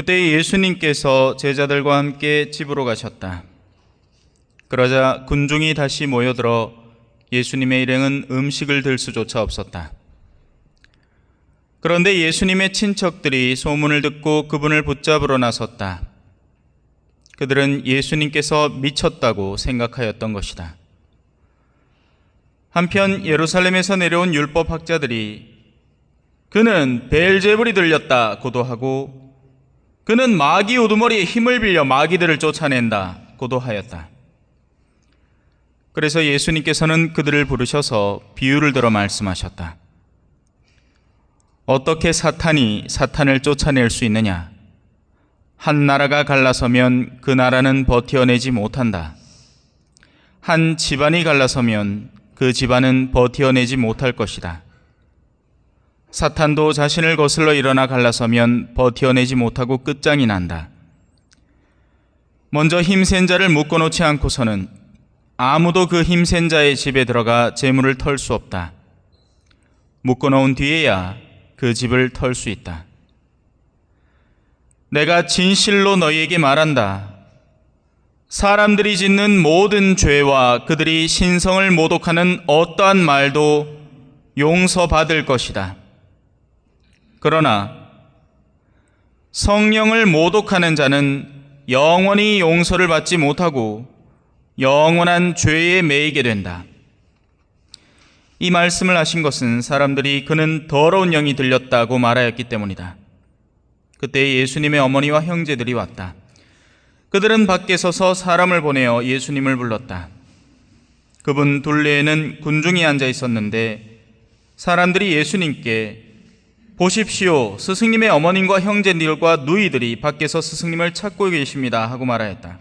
그때 예수님께서 제자들과 함께 집으로 가셨다. 그러자 군중이 다시 모여들어 예수님의 일행은 음식을 들 수조차 없었다. 그런데 예수님의 친척들이 소문을 듣고 그분을 붙잡으러 나섰다. 그들은 예수님께서 미쳤다고 생각하였던 것이다. 한편 예루살렘에서 내려온 율법학자들이 그는 베엘제불이 들렸다 고도하고 그는 마귀 우두머리에 힘을 빌려 마귀들을 쫓아낸다 고도하였다. 그래서 예수님께서는 그들을 부르셔서 비유를 들어 말씀하셨다. 어떻게 사탄이 사탄을 쫓아낼 수 있느냐? 한 나라가 갈라서면 그 나라는 버티어내지 못한다. 한 집안이 갈라서면 그 집안은 버티어내지 못할 것이다. 사탄도 자신을 거슬러 일어나 갈라서면 버티어내지 못하고 끝장이 난다. 먼저 힘센 자를 묶어놓지 않고서는 아무도 그 힘센 자의 집에 들어가 재물을 털 수 없다. 묶어놓은 뒤에야 그 집을 털 수 있다. 내가 진실로 너희에게 말한다. 사람들이 짓는 모든 죄와 그들이 신성을 모독하는 어떠한 말도 용서받을 것이다. 그러나 성령을 모독하는 자는 영원히 용서를 받지 못하고 영원한 죄에 매이게 된다. 이 말씀을 하신 것은 사람들이 그는 더러운 영이 들렸다고 말하였기 때문이다. 그때 예수님의 어머니와 형제들이 왔다. 그들은 밖에 서서 사람을 보내어 예수님을 불렀다. 그분 둘레에는 군중이 앉아 있었는데 사람들이 예수님께 보십시오, 스승님의 어머님과 형제들과 누이들이 밖에서 스승님을 찾고 계십니다 하고 말하였다.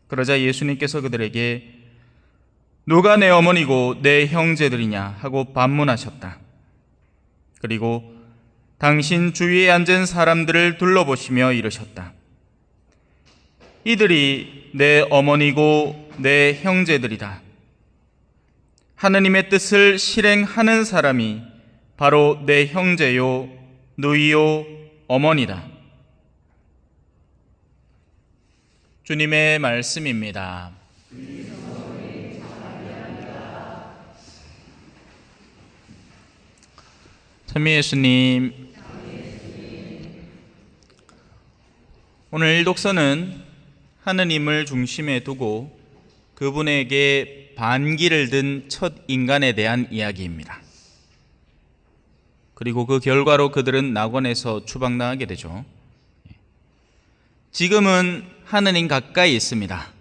그러자 예수님께서 그들에게 누가 내 어머니고 내 형제들이냐 하고 반문하셨다. 그리고 당신 주위에 앉은 사람들을 둘러보시며 이르셨다. 이들이 내 어머니고 내 형제들이다. 하느님의 뜻을 실행하는 사람이 바로 내 형제요, 누이요, 어머니다. 주님의 말씀입니다. 찬미 예수님, 오늘 독서는 하느님을 중심에 두고 그분에게 반기를 든 첫 인간에 대한 이야기입니다. 그리고 그 결과로 그들은 낙원에서 추방당하게 되죠. 지금은 하느님 가까이 있습니다.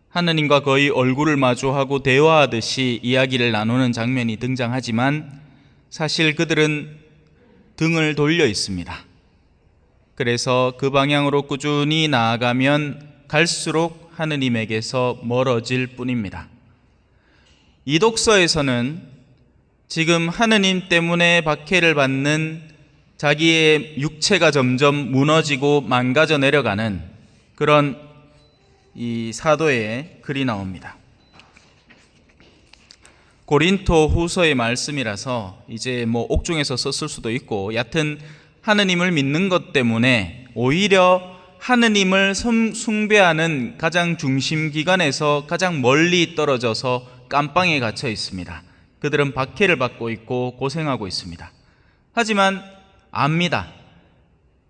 하느님과 거의 얼굴을 마주하고 대화하듯이 이야기를 나누는 장면이 등장하지만 사실 그들은 등을 돌려 있습니다. 그래서 그 방향으로 꾸준히 나아가면 갈수록 하느님에게서 멀어질 뿐입니다. 이 독서에서는 지금 하느님 때문에 박해를 받는 자기의 육체가 점점 무너지고 망가져 내려가는 그런 이 사도의 글이 나옵니다. 고린토 후서의 말씀이라서 이제 옥중에서 썼을 수도 있고, 여하튼 하느님을 믿는 것 때문에 오히려 하느님을 숭배하는 가장 중심 기관에서 가장 멀리 떨어져서 깜빵에 갇혀 있습니다. 그들은 박해를 받고 있고 고생하고 있습니다. 하지만 압니다.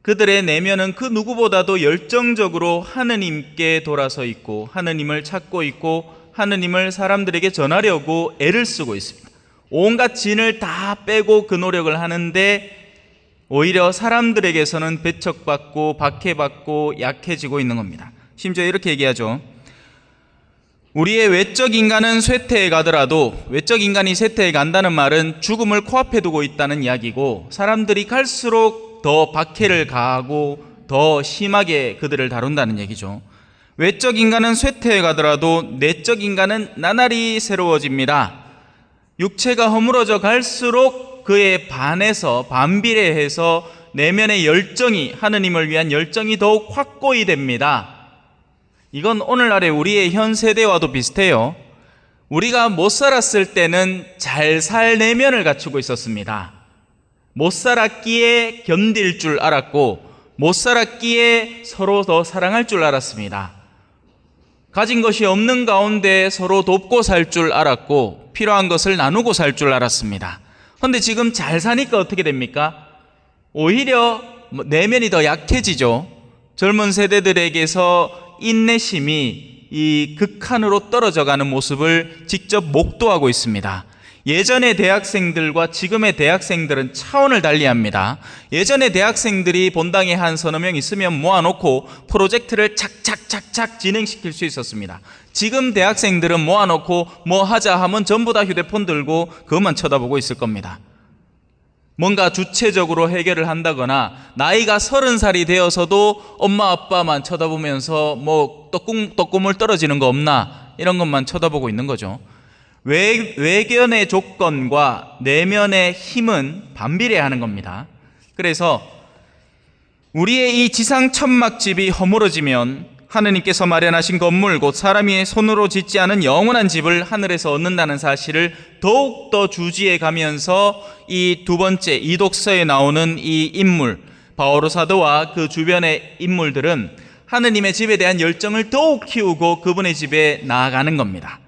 그들의 내면은 그 누구보다도 열정적으로 하느님께 돌아서 있고 하느님을 찾고 있고 하느님을 사람들에게 전하려고 애를 쓰고 있습니다. 온갖 진을 다 빼고 그 노력을 하는데 오히려 사람들에게서는 배척받고 박해받고 약해지고 있는 겁니다. 심지어 이렇게 얘기하죠. 우리의 외적 인간은 쇠퇴해 가더라도, 외적 인간이 쇠퇴해 간다는 말은 죽음을 코앞에 두고 있다는 이야기고, 사람들이 갈수록 더 박해를 가하고 더 심하게 그들을 다룬다는 얘기죠. 외적 인간은 쇠퇴해 가더라도 내적 인간은 나날이 새로워집니다. 육체가 허물어져 갈수록 그에 반해서 반비례해서 내면의 열정이, 하느님을 위한 열정이 더욱 확고히 됩니다. 이건 오늘날의 우리의 현 세대와도 비슷해요. 우리가 못 살았을 때는 잘 살 내면을 갖추고 있었습니다. 못 살았기에 견딜 줄 알았고, 못 살았기에 서로 더 사랑할 줄 알았습니다. 가진 것이 없는 가운데 서로 돕고 살 줄 알았고 필요한 것을 나누고 살 줄 알았습니다. 그런데 지금 잘 사니까 어떻게 됩니까? 오히려 내면이 더 약해지죠. 젊은 세대들에게서 인내심이 이 극한으로 떨어져가는 모습을 직접 목도하고 있습니다. 예전의 대학생들과 지금의 대학생들은 차원을 달리합니다. 예전의 대학생들이 본당에 한 서너 명 있으면 모아놓고 프로젝트를 착착착착 진행시킬 수 있었습니다. 지금 대학생들은 모아놓고 뭐 하자 하면 전부 다 휴대폰 들고 그것만 쳐다보고 있을 겁니다. 뭔가 주체적으로 해결을 한다거나 나이가 30살이 되어서도 엄마 아빠만 쳐다보면서 뭐 떡국물 떨어지는 거 없나 이런 것만 쳐다보고 있는 거죠. 외견의 조건과 내면의 힘은 반비례하는 겁니다. 그래서 우리의 이 지상 천막집이 허물어지면 하느님께서 마련하신 건물 곧 사람이 손으로 짓지 않은 영원한 집을 하늘에서 얻는다는 사실을 더욱더 주지해 가면서 이 두 번째 이독서에 나오는 이 인물 바오로 사도와 그 주변의 인물들은 하느님의 집에 대한 열정을 더욱 키우고 그분의 집에 나아가는 겁니다.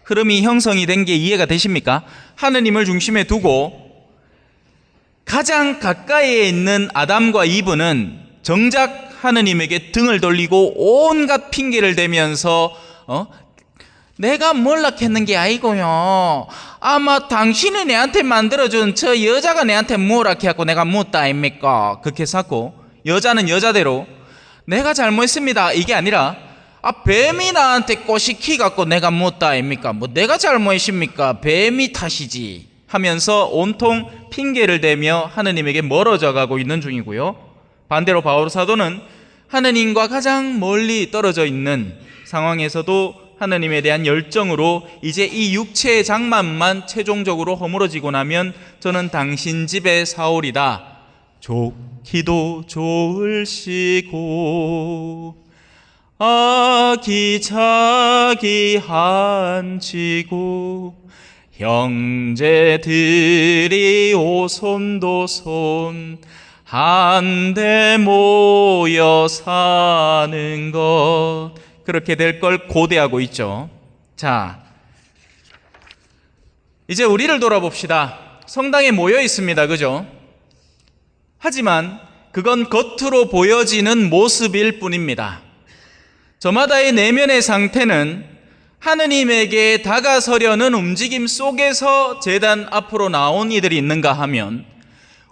흐름이 형성이 된 게 이해가 되십니까? 하느님을 중심에 두고 가장 가까이에 있는 아담과 이브는 정작 하느님에게 등을 돌리고 온갖 핑계를 대면서 내가 몰락했는 게 아니고요. 아마 당신이 내한테 만들어준 저 여자가 내한테 몰락해갖고 내가 묻다 아닙니까? 그렇게 했었고 여자는 여자대로 내가 잘못했습니다 이게 아니라 뱀이 나한테 꼬시키 갖고 내가 묻다 아닙니까? 뭐 내가 잘못했습니까? 뱀이 탓이지 하면서 온통 핑계를 대며 하느님에게 멀어져 가고 있는 중이고요. 반대로 바오로 사도는 하느님과 가장 멀리 떨어져 있는 상황에서도 하느님에 대한 열정으로 이제 이 육체의 장만만 최종적으로 허물어지고 나면 저는 당신 집의 사울이다. 좋기도 좋을시고 아기자기 한치고 형제들이 오손도손 한데 모여 사는 것 그렇게 될 걸 고대하고 있죠. 자, 이제 우리를 돌아봅시다. 성당에 모여 있습니다. 그죠? 하지만 그건 겉으로 보여지는 모습일 뿐입니다. 저마다의 내면의 상태는 하느님에게 다가서려는 움직임 속에서 제단 앞으로 나온 이들이 있는가 하면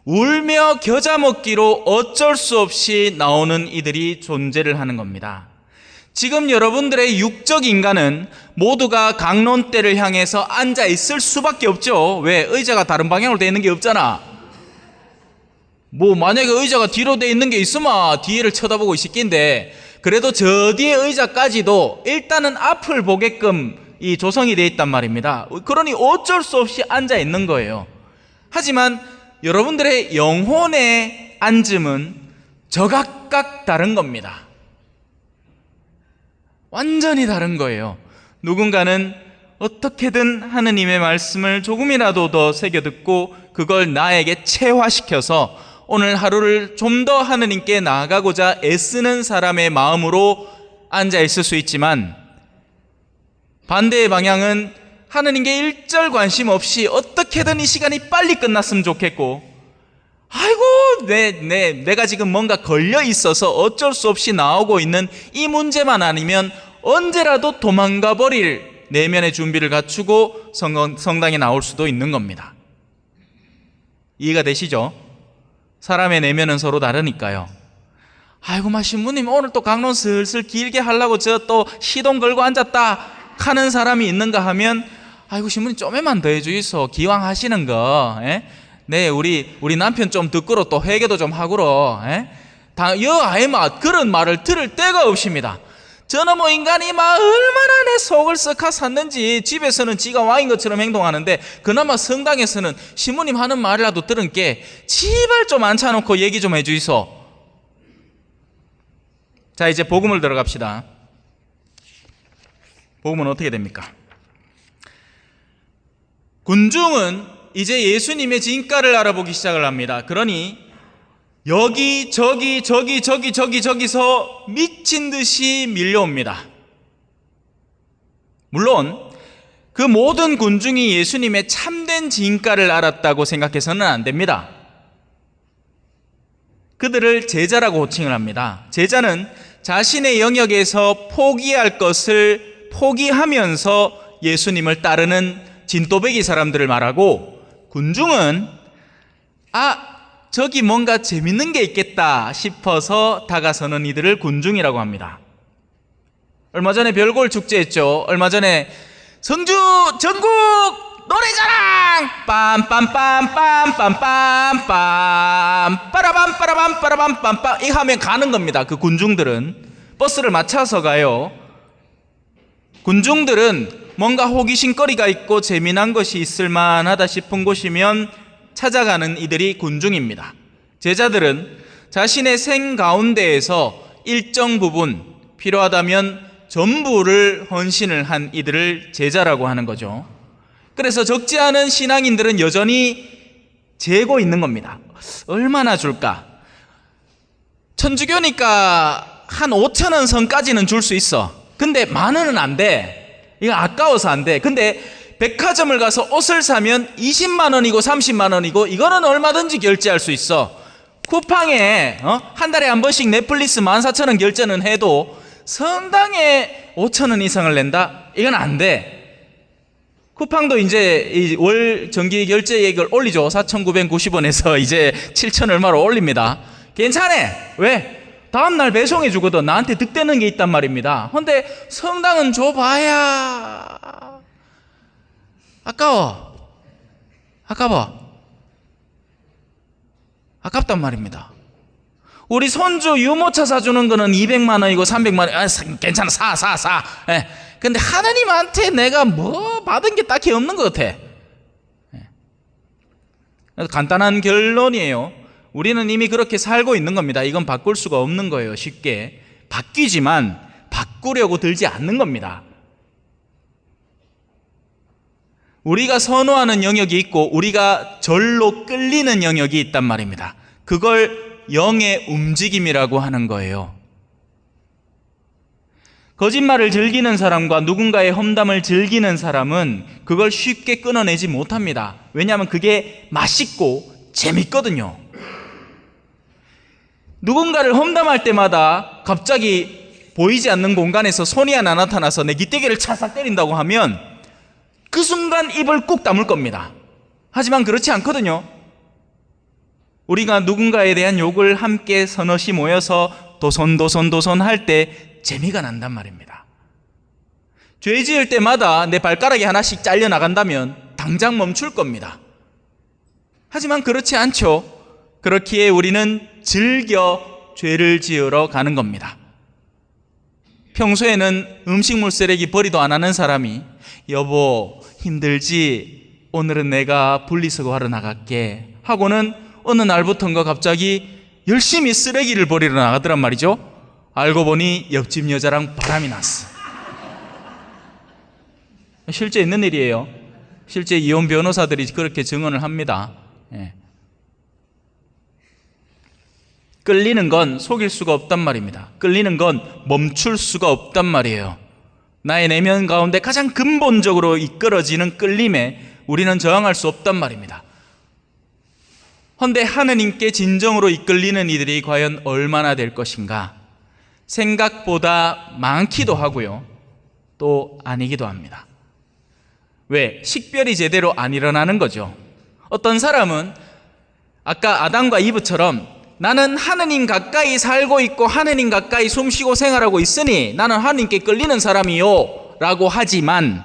울며 겨자 먹기로 어쩔 수 없이 나오는 이들이 존재를 하는 겁니다. 지금 여러분들의 육적 인간은 모두가 강론대를 향해서 앉아 있을 수밖에 없죠. 왜? 의자가 다른 방향으로 되어 있는 게 없잖아. 뭐 만약에 의자가 뒤로 되어 있는 게 있으면 뒤를 쳐다보고 있을 낀데 그래도 저 뒤에 의자까지도 일단은 앞을 보게끔 이 조성이 되어 있단 말입니다. 그러니 어쩔 수 없이 앉아 있는 거예요. 하지만 여러분들의 영혼의 앉음은 저각각 다른 겁니다. 완전히 다른 거예요. 누군가는 어떻게든 하느님의 말씀을 조금이라도 더 새겨 듣고 그걸 나에게 체화시켜서 오늘 하루를 좀 더 하느님께 나아가고자 애쓰는 사람의 마음으로 앉아 있을 수 있지만 반대의 방향은 하느님께 일절 관심 없이 어떻게든 이 시간이 빨리 끝났으면 좋겠고 아이고 내가 지금 뭔가 걸려 있어서 어쩔 수 없이 나오고 있는 이 문제만 아니면 언제라도 도망가 버릴 내면의 준비를 갖추고 성당에 나올 수도 있는 겁니다. 이해가 되시죠? 사람의 내면은 서로 다르니까요. 아이고 신부님 오늘 또 강론 슬슬 길게 하려고 저 또 시동 걸고 앉았다 하는 사람이 있는가 하면 아이고 신부님 좀만 더 해주이소 기왕 하시는 거 네 우리 남편 좀 듣고로 또 회개도 좀 하고로 아이마 그런 말을 들을 데가 없습니다. 저는 인간이 얼마나 내 속을 썩하 샀는지 집에서는 지가 왕인 것처럼 행동하는데 그나마 성당에서는 신부님 하는 말이라도 들은 게 지발 좀 앉혀놓고 얘기 좀 해주이소. 자 이제 복음을 들어갑시다. 복음은 어떻게 됩니까? 군중은 이제 예수님의 진가를 알아보기 시작을 합니다. 그러니 저기서 미친 듯이 밀려옵니다. 물론 그 모든 군중이 예수님의 참된 진가를 알았다고 생각해서는 안 됩니다. 그들을 제자라고 호칭을 합니다. 제자는 자신의 영역에서 포기할 것을 포기하면서 예수님을 따르는 진또배기 사람들을 말하고, 군중은 저기 뭔가 재밌는 게 있겠다 싶어서 다가서는 이들을 군중이라고 합니다. 얼마 전에 별골 축제 했죠. 얼마 전에 성주 전국 노래자랑 빰빰빰빰빰빰빰 빠라밤 이 하면 가는 겁니다. 그 군중들은 버스를 맞춰서 가요. 군중들은 뭔가 호기심거리가 있고 재미난 것이 있을 만하다 싶은 곳이면 찾아가는 이들이 군중입니다. 제자들은 자신의 생 가운데에서 일정 부분, 필요하다면 전부를 헌신을 한 이들을 제자라고 하는 거죠. 그래서 적지 않은 신앙인들은 여전히 재고 있는 겁니다. 얼마나 줄까? 천주교니까 한 5,000원 선까지는 줄 수 있어. 근데 10,000원은 안 돼. 이거 아까워서 안 돼. 근데 백화점을 가서 옷을 사면 20만 원이고 30만 원이고 이거는 얼마든지 결제할 수 있어. 쿠팡에 한 달에 한 번씩 넷플릭스 14,000원 결제는 해도 성당에 5,000원 이상을 낸다? 이건 안 돼. 쿠팡도 이제 월 정기 결제액을 올리죠. 4,990원에서 이제 7,000 얼마로 올립니다. 괜찮아. 왜? 다음날 배송해 주거든. 나한테 득되는 게 있단 말입니다. 근데 성당은 줘봐야 아까워. 아깝단 말입니다. 우리 손주 유모차 사주는 거는 200만 원이고 300만 원. 괜찮아. 사. 예. 근데 하나님한테 내가 뭐 받은 게 딱히 없는 것 같아. 예. 간단한 결론이에요. 우리는 이미 그렇게 살고 있는 겁니다. 이건 바꿀 수가 없는 거예요. 쉽게. 바뀌지만 바꾸려고 들지 않는 겁니다. 우리가 선호하는 영역이 있고 우리가 절로 끌리는 영역이 있단 말입니다. 그걸 영의 움직임이라고 하는 거예요. 거짓말을 즐기는 사람과 누군가의 험담을 즐기는 사람은 그걸 쉽게 끊어내지 못합니다. 왜냐하면 그게 맛있고 재밌거든요. 누군가를 험담할 때마다 갑자기 보이지 않는 공간에서 손이 하나 나타나서 내 기대기를 차삭 때린다고 하면 그 순간 입을 꾹 다물 겁니다. 하지만 그렇지 않거든요. 우리가 누군가에 대한 욕을 함께 서너시 모여서 도손 할 때 재미가 난단 말입니다. 죄 지을 때마다 내 발가락이 하나씩 잘려나간다면 당장 멈출 겁니다. 하지만 그렇지 않죠. 그렇기에 우리는 즐겨 죄를 지으러 가는 겁니다. 평소에는 음식물 쓰레기 버리도 안 하는 사람이 여보 힘들지? 오늘은 내가 분리수거하러 나갈게 하고는 어느 날부터인가 갑자기 열심히 쓰레기를 버리러 나가더란 말이죠. 알고 보니 옆집 여자랑 바람이 났어. 실제 있는 일이에요. 실제 이혼 변호사들이 그렇게 증언을 합니다. 예. 끌리는 건 속일 수가 없단 말입니다. 끌리는 건 멈출 수가 없단 말이에요. 나의 내면 가운데 가장 근본적으로 이끌어지는 끌림에 우리는 저항할 수 없단 말입니다. 그런데 하느님께 진정으로 이끌리는 이들이 과연 얼마나 될 것인가? 생각보다 많기도 하고요. 또 아니기도 합니다. 왜? 식별이 제대로 안 일어나는 거죠. 어떤 사람은 아까 아담과 이브처럼 나는 하느님 가까이 살고 있고 하느님 가까이 숨쉬고 생활하고 있으니 나는 하느님께 끌리는 사람이요 라고 하지만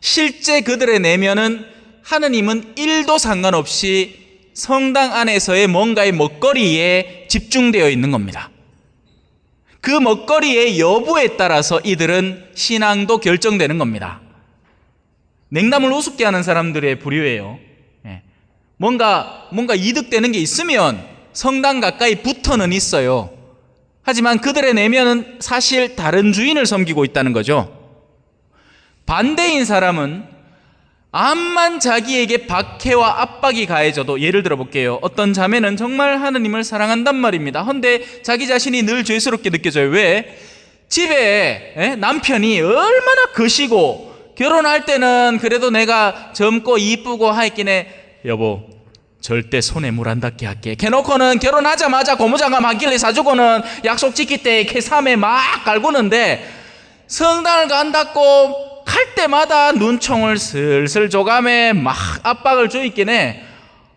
실제 그들의 내면은 하느님은 1도 상관없이 성당 안에서의 뭔가의 먹거리에 집중되어 있는 겁니다. 그 먹거리의 여부에 따라서 이들은 신앙도 결정되는 겁니다. 냉담을 우습게 하는 사람들의 부류예요. 뭔가 이득되는 게 있으면 성당 가까이 붙어는 있어요. 하지만 그들의 내면은 사실 다른 주인을 섬기고 있다는 거죠. 반대인 사람은 암만 자기에게 박해와 압박이 가해져도, 예를 들어 볼게요. 어떤 자매는 정말 하느님을 사랑한단 말입니다. 헌데 자기 자신이 늘 죄스럽게 느껴져요. 왜? 집에 남편이 얼마나 거시고, 결혼할 때는 그래도 내가 젊고 이쁘고 하였긴 해. 여보, 절대 손에 물 안 닿게 할게. 걔놓고는 결혼하자마자 고무장갑 한 길래 사주고는 약속 지킬 때 캐삼에 막 갈구는데, 성당을 간다고 갈 때마다 눈총을 슬슬 줘가며 막 압박을 주있긴 해.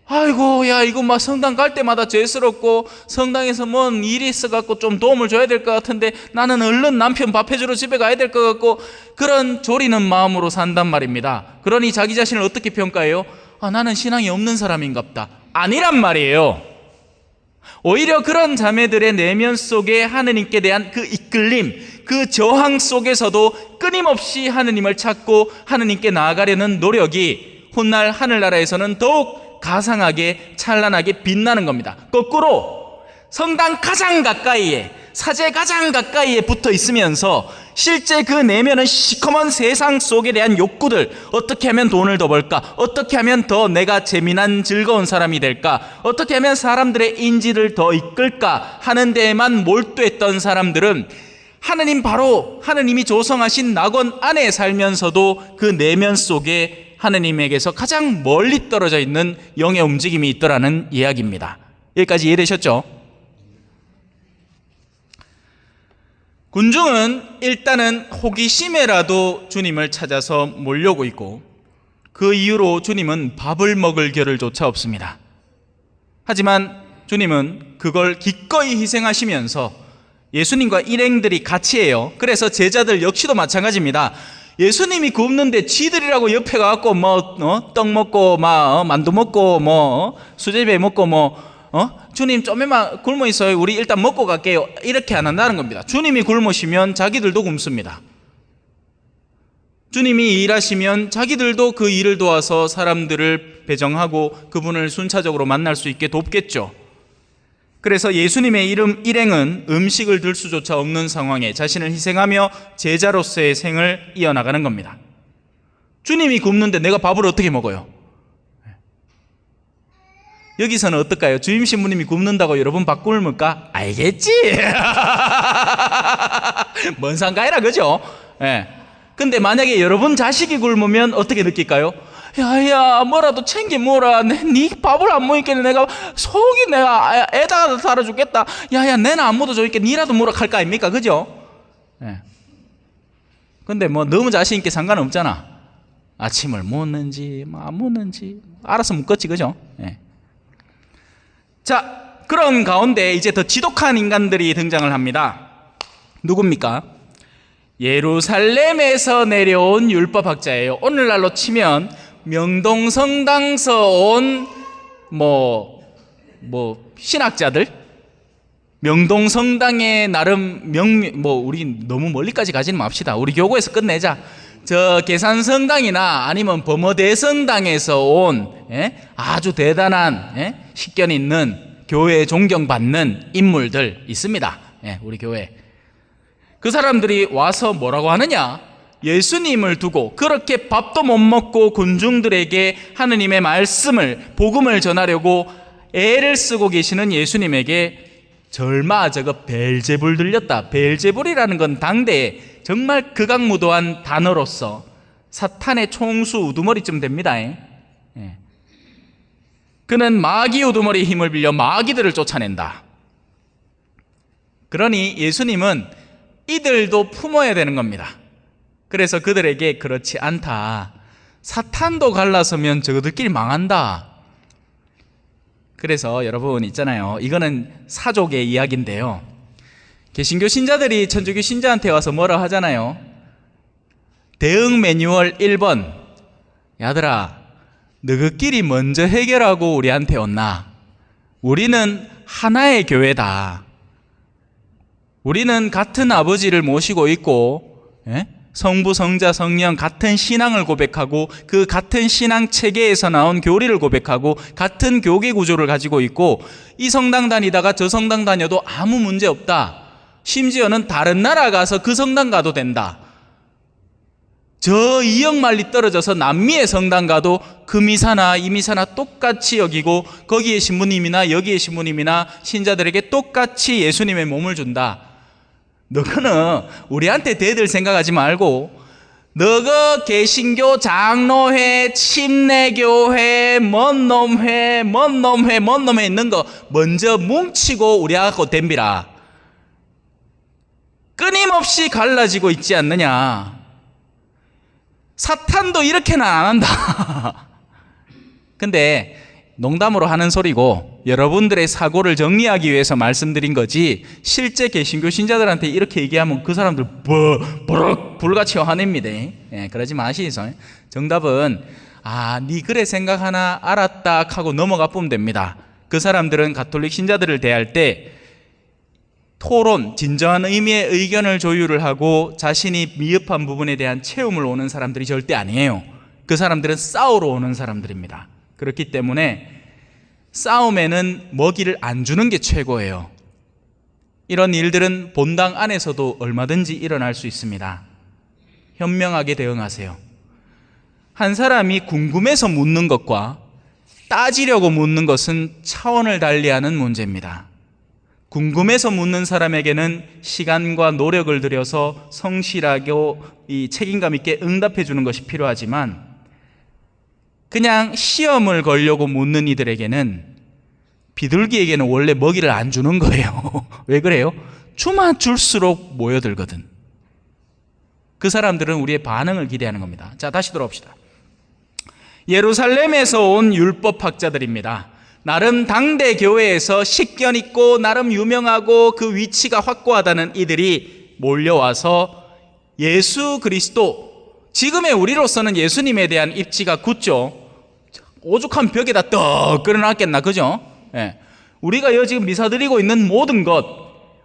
아이고, 야, 이거 막 성당 갈 때마다 죄스럽고, 성당에서 뭔 일이 있어갖고 좀 도움을 줘야 될 것 같은데, 나는 얼른 남편 밥 해주러 집에 가야 될 것 같고, 그런 졸이는 마음으로 산단 말입니다. 그러니 자기 자신을 어떻게 평가해요? 아, 나는 신앙이 없는 사람인갑다. 아니란 말이에요. 오히려 그런 자매들의 내면 속에 하느님께 대한 그 이끌림, 그 저항 속에서도 끊임없이 하느님을 찾고 하느님께 나아가려는 노력이 훗날 하늘나라에서는 더욱 가상하게 찬란하게 빛나는 겁니다. 거꾸로 성당 가장 가까이에, 사제 가장 가까이에 붙어 있으면서 실제 그 내면은 시커먼 세상 속에 대한 욕구들, 어떻게 하면 돈을 더 벌까, 어떻게 하면 더 내가 재미난 즐거운 사람이 될까, 어떻게 하면 사람들의 인지를 더 이끌까 하는 데에만 몰두했던 사람들은 하느님, 바로 하느님이 조성하신 낙원 안에 살면서도 그 내면 속에 하느님에게서 가장 멀리 떨어져 있는 영의 움직임이 있더라는 이야기입니다. 여기까지 이해되셨죠? 군중은 일단은 호기심에라도 주님을 찾아서 몰려오고 있고, 그 이후로 주님은 밥을 먹을 겨를조차 없습니다. 하지만 주님은 그걸 기꺼이 희생하시면서 예수님과 일행들이 같이 해요. 그래서 제자들 역시도 마찬가지입니다. 예수님이 굶는데 지들이라고 옆에 가갖고 떡 먹고 만두 먹고 수제비 먹고 주님 좀만 굶어 있어요, 우리 일단 먹고 갈게요, 이렇게 안 한다는 겁니다. 주님이 굶으시면 자기들도 굶습니다. 주님이 일하시면 자기들도 그 일을 도와서 사람들을 배정하고 그분을 순차적으로 만날 수 있게 돕겠죠. 그래서 예수님의 일행은 음식을 들 수조차 없는 상황에 자신을 희생하며 제자로서의 생을 이어나가는 겁니다. 주님이 굶는데 내가 밥을 어떻게 먹어요? 여기서는 어떨까요? 주임 신부님이 굶는다고 여러분 밥 굶을까? 알겠지? 뭔 상관이라, 그죠? 예. 근데 만약에 여러분 자식이 굶으면 어떻게 느낄까요? 야야, 뭐라도 챙겨 먹어라. 네 밥을 안 먹으니까 내가 속이 내가 애다가 살아 죽겠다. 야야, 내는 안 먹어줘 있게 니라도 먹으라 할 거 아닙니까? 그죠? 예. 근데 너무 자신 있게 상관없잖아. 아침을 먹는지 안 먹는지 알아서 먹겠지, 그죠? 예. 자, 그런 가운데 이제 더 지독한 인간들이 등장을 합니다. 누굽니까? 예루살렘에서 내려온 율법학자예요. 오늘날로 치면 명동성당서 온 신학자들, 명동성당의 나름 우리 너무 멀리까지 가지는 맙시다. 우리 교구에서 끝내자. 저 계산성당이나 아니면 범어대성당에서 온 아주 대단한 식견 있는 교회에 존경받는 인물들 있습니다. 우리 교회. 그 사람들이 와서 뭐라고 하느냐? 예수님을 두고 그렇게 밥도 못 먹고 군중들에게 하느님의 말씀을, 복음을 전하려고 애를 쓰고 계시는 예수님에게 절마 저거 벨제불 들렸다. 벨제불이라는 건 당대에 정말 극악무도한 단어로서 사탄의 총수 우두머리쯤 됩니다. 그는 마귀 우두머리의 힘을 빌려 마귀들을 쫓아낸다. 그러니 예수님은 이들도 품어야 되는 겁니다. 그래서 그들에게 그렇지 않다. 사탄도 갈라서면 저들끼리 망한다. 그래서 여러분 있잖아요. 이거는 사족의 이야기인데요. 개신교 신자들이 천주교 신자한테 와서 뭐라 하잖아요. 대응 매뉴얼 1번. 야들아, 너희끼리 먼저 해결하고 우리한테 온나. 우리는 하나의 교회다. 우리는 같은 아버지를 모시고 있고 성부, 성자, 성령 같은 신앙을 고백하고 그 같은 신앙 체계에서 나온 교리를 고백하고 같은 교계 구조를 가지고 있고 이 성당 다니다가 저 성당 다녀도 아무 문제 없다. 심지어는 다른 나라 가서 그 성당 가도 된다. 저 2억 마일리 떨어져서 남미의 성당 가도 그 미사나 이 미사나 똑같이 여기고 거기에 신부님이나 여기에 신부님이나 신자들에게 똑같이 예수님의 몸을 준다. 너거는 우리한테 대들 생각하지 말고 너거 개신교 장로회 침례교회 뭔 놈회 있는 거 먼저 뭉치고 우리하고 댐비라. 끊임없이 갈라지고 있지 않느냐. 사탄도 이렇게는 안 한다. 근데 농담으로 하는 소리고 여러분들의 사고를 정리하기 위해서 말씀드린 거지, 실제 개신교 신자들한테 이렇게 얘기하면 그 사람들 버럭 불같이 화냅니다. 예, 그러지 마시소. 정답은 니 그래 생각하나 알았다 하고 넘어가 보면 됩니다. 그 사람들은 가톨릭 신자들을 대할 때 토론, 진정한 의미의 의견을 조율을 하고 자신이 미흡한 부분에 대한 채움을 오는 사람들이 절대 아니에요. 그 사람들은 싸우러 오는 사람들입니다. 그렇기 때문에 싸움에는 먹이를 안 주는 게 최고예요. 이런 일들은 본당 안에서도 얼마든지 일어날 수 있습니다. 현명하게 대응하세요. 한 사람이 궁금해서 묻는 것과 따지려고 묻는 것은 차원을 달리하는 문제입니다. 궁금해서 묻는 사람에게는 시간과 노력을 들여서 성실하고 이 책임감 있게 응답해 주는 것이 필요하지만, 그냥 시험을 걸려고 묻는 이들에게는, 비둘기에게는 원래 먹이를 안 주는 거예요. 왜 그래요? 주만 줄수록 모여들거든. 그 사람들은 우리의 반응을 기대하는 겁니다. 자, 다시 돌아옵시다. 예루살렘에서 온 율법학자들입니다. 나름 당대 교회에서 식견 있고 나름 유명하고 그 위치가 확고하다는 이들이 몰려와서 예수 그리스도, 지금의 우리로서는 예수님에 대한 입지가 굳죠. 오죽한 벽에다 떡 끌어놨겠나, 그죠? 예. 우리가 지금 미사 드리고 있는 모든 것,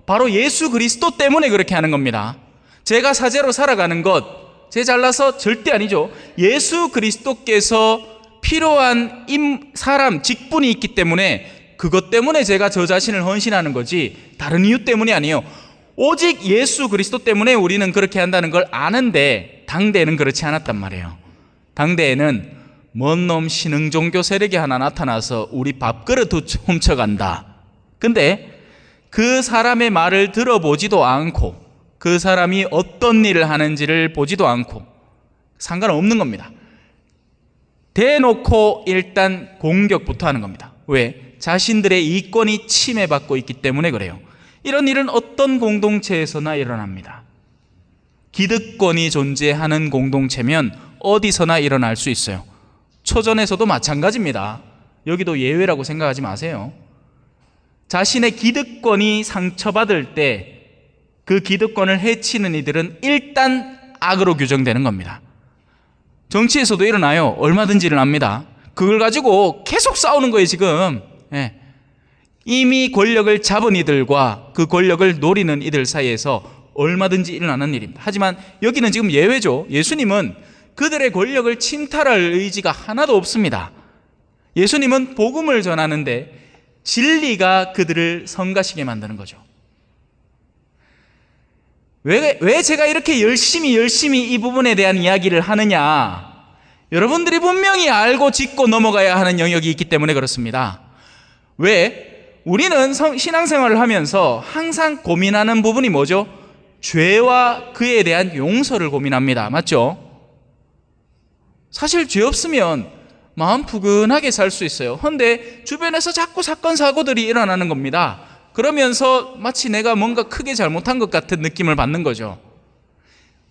바로 예수 그리스도 때문에 그렇게 하는 겁니다. 제가 사제로 살아가는 것, 제 잘나서 절대 아니죠. 예수 그리스도께서 필요한 사람, 직분이 있기 때문에, 그것 때문에 제가 저 자신을 헌신하는 거지 다른 이유 때문이 아니에요. 오직 예수 그리스도 때문에 우리는 그렇게 한다는 걸 아는데, 당대에는 그렇지 않았단 말이에요. 당대에는 먼 놈 신흥 종교 세력이 하나 나타나서 우리 밥그릇 훔쳐간다. 근데 그 사람의 말을 들어보지도 않고 그 사람이 어떤 일을 하는지를 보지도 않고 상관없는 겁니다. 대놓고 일단 공격부터 하는 겁니다. 왜? 자신들의 이권이 침해받고 있기 때문에 그래요. 이런 일은 어떤 공동체에서나 일어납니다. 기득권이 존재하는 공동체면 어디서나 일어날 수 있어요. 초전에서도 마찬가지입니다. 여기도 예외라고 생각하지 마세요. 자신의 기득권이 상처받을 때 그 기득권을 해치는 이들은 일단 악으로 규정되는 겁니다. 정치에서도 일어나요. 얼마든지 일어납니다. 그걸 가지고 계속 싸우는 거예요, 지금. 예. 이미 권력을 잡은 이들과 그 권력을 노리는 이들 사이에서 얼마든지 일어나는 일입니다. 하지만 여기는 지금 예외죠. 예수님은 그들의 권력을 침탈할 의지가 하나도 없습니다. 예수님은 복음을 전하는데 진리가 그들을 성가시게 만드는 거죠. 왜 제가 이렇게 열심히 이 부분에 대한 이야기를 하느냐? 여러분들이 분명히 알고 짚고 넘어가야 하는 영역이 있기 때문에 그렇습니다. 왜? 우리는 신앙생활을 하면서 항상 고민하는 부분이 뭐죠? 죄와 그에 대한 용서를 고민합니다. 맞죠? 사실 죄 없으면 마음 푸근하게 살 수 있어요. 그런데 주변에서 자꾸 사건 사고들이 일어나는 겁니다. 그러면서 마치 내가 뭔가 크게 잘못한 것 같은 느낌을 받는 거죠.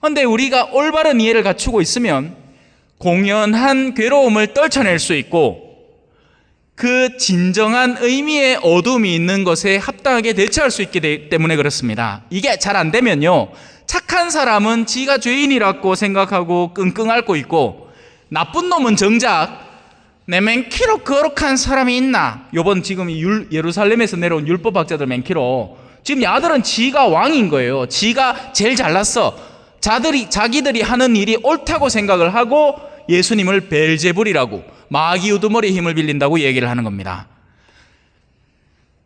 그런데 우리가 올바른 이해를 갖추고 있으면 공연한 괴로움을 떨쳐낼 수 있고 그 진정한 의미의 어둠이 있는 것에 합당하게 대처할 수 있기 때문에 그렇습니다. 이게 잘 안 되면요, 착한 사람은 지가 죄인이라고 생각하고 끙끙 앓고 있고, 나쁜 놈은 정작 내 맨키로 거룩한 사람이 있나? 요번 지금 예루살렘에서 내려온 율법학자들 맨키로 지금 야들은 지가 왕인 거예요. 지가 제일 잘났어. 자기들이 하는 일이 옳다고 생각을 하고 예수님을 벨제불이라고, 마귀 우두머리에 힘을 빌린다고 얘기를 하는 겁니다.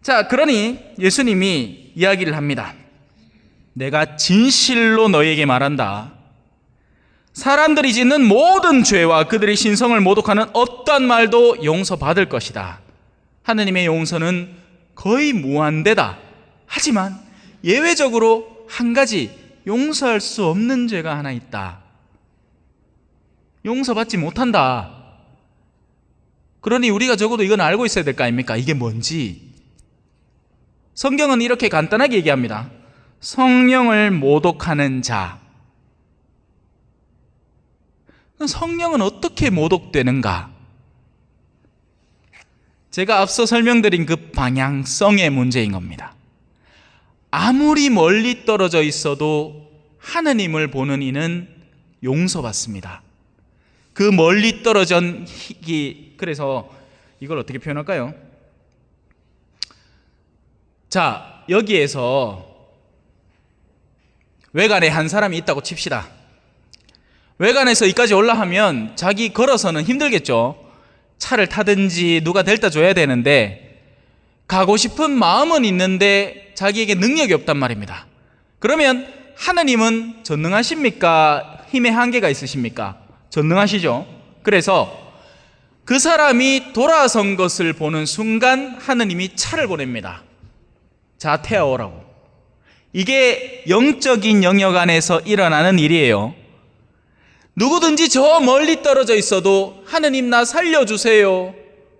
자, 그러니 예수님이 이야기를 합니다. 내가 진실로 너에게 말한다. 사람들이 짓는 모든 죄와 그들의 신성을 모독하는 어떠한 말도 용서받을 것이다. 하느님의 용서는 거의 무한대다. 하지만 예외적으로 한 가지 용서할 수 없는 죄가 하나 있다. 용서받지 못한다. 그러니 우리가 적어도 이건 알고 있어야 될 거 아닙니까? 이게 뭔지. 성경은 이렇게 간단하게 얘기합니다. 성령을 모독하는 자. 성령은 어떻게 모독되는가? 제가 앞서 설명드린 그 방향성의 문제인 겁니다. 아무리 멀리 떨어져 있어도 하느님을 보는 이는 용서받습니다. 그 멀리 떨어진 그래서 이걸 어떻게 표현할까요? 자, 여기에서 외관에 한 사람이 있다고 칩시다. 외관에서 이까지 올라가면 자기 걸어서는 힘들겠죠. 차를 타든지 누가 데려다 줘야 되는데 가고 싶은 마음은 있는데 자기에게 능력이 없단 말입니다. 그러면 하느님은 전능하십니까? 힘의 한계가 있으십니까? 전능하시죠. 그래서 그 사람이 돌아선 것을 보는 순간 하느님이 차를 보냅니다. 자, 태워오라고. 이게 영적인 영역 안에서 일어나는 일이에요. 누구든지 저 멀리 떨어져 있어도 하느님 나 살려주세요,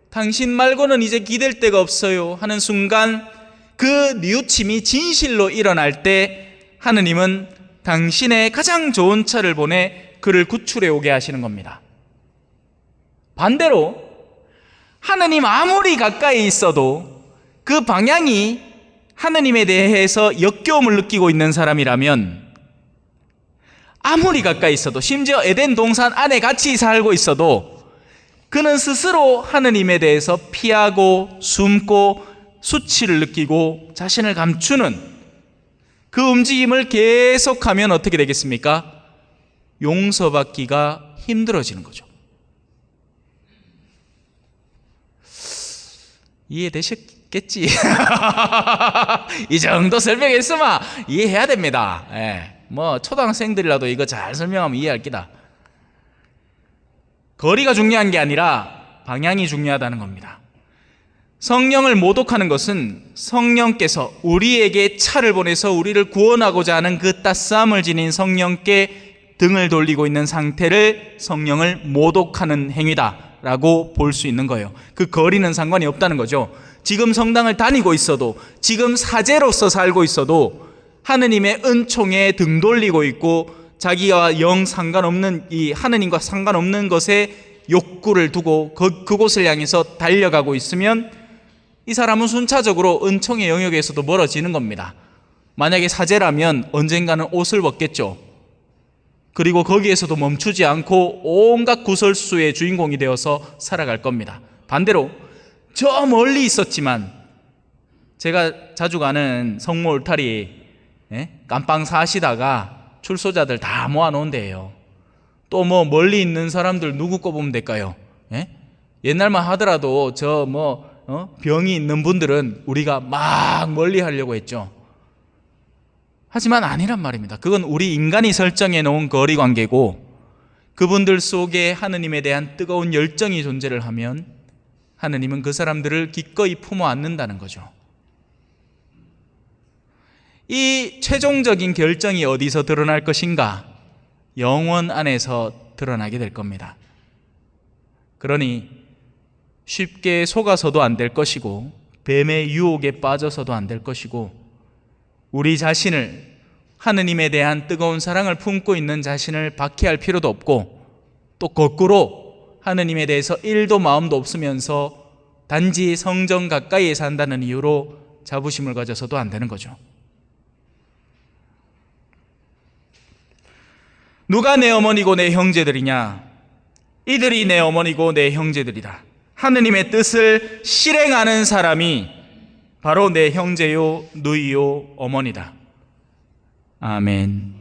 당신 말고는 이제 기댈 데가 없어요 하는 순간 그 뉘우침이 진실로 일어날 때 하느님은 당신의 가장 좋은 차를 보내 그를 구출해 오게 하시는 겁니다. 반대로 하느님 아무리 가까이 있어도 그 방향이 하느님에 대해서 역겨움을 느끼고 있는 사람이라면, 아무리 가까이 있어도, 심지어 에덴 동산 안에 같이 살고 있어도 그는 스스로 하느님에 대해서 피하고 숨고 수치를 느끼고 자신을 감추는 그 움직임을 계속하면 어떻게 되겠습니까? 용서받기가 힘들어지는 거죠. 이해되셨겠지? 이 정도 설명했으면 이해해야 됩니다. 뭐 초등학생들이라도 이거 잘 설명하면 이해할 기다. 거리가 중요한 게 아니라 방향이 중요하다는 겁니다. 성령을 모독하는 것은 성령께서 우리에게 차를 보내서 우리를 구원하고자 하는 그 따스함을 지닌 성령께 등을 돌리고 있는 상태를 성령을 모독하는 행위다라고 볼 수 있는 거예요. 그 거리는 상관이 없다는 거죠. 지금 성당을 다니고 있어도, 지금 사제로서 살고 있어도 하느님의 은총에 등 돌리고 있고 자기와 영 상관없는, 이 하느님과 상관없는 것에 욕구를 두고 그곳을 향해서 달려가고 있으면 이 사람은 순차적으로 은총의 영역에서도 멀어지는 겁니다. 만약에 사제라면 언젠가는 옷을 벗겠죠. 그리고 거기에서도 멈추지 않고 온갖 구설수의 주인공이 되어서 살아갈 겁니다. 반대로 저 멀리 있었지만, 제가 자주 가는 성모 울타리 깜빵 사시다가 출소자들 다 모아놓은 데예요. 또 뭐 멀리 있는 사람들 누구 꼽으면 될까요? 옛날만 하더라도 저 병이 있는 분들은 우리가 막 멀리 하려고 했죠. 하지만 아니란 말입니다. 그건 우리 인간이 설정해 놓은 거리관계고, 그분들 속에 하느님에 대한 뜨거운 열정이 존재를 하면 하느님은 그 사람들을 기꺼이 품어 안는다는 거죠. 이 최종적인 결정이 어디서 드러날 것인가? 영원 안에서 드러나게 될 겁니다. 그러니 쉽게 속아서도 안 될 것이고, 뱀의 유혹에 빠져서도 안 될 것이고, 우리 자신을, 하느님에 대한 뜨거운 사랑을 품고 있는 자신을 박해할 필요도 없고, 또 거꾸로 하느님에 대해서 1도 마음도 없으면서 단지 성전 가까이에 산다는 이유로 자부심을 가져서도 안 되는 거죠. 누가 내 어머니고 내 형제들이냐? 이들이 내 어머니고 내 형제들이다. 하느님의 뜻을 실행하는 사람이 바로 내 형제요 누이요 어머니다. 아멘.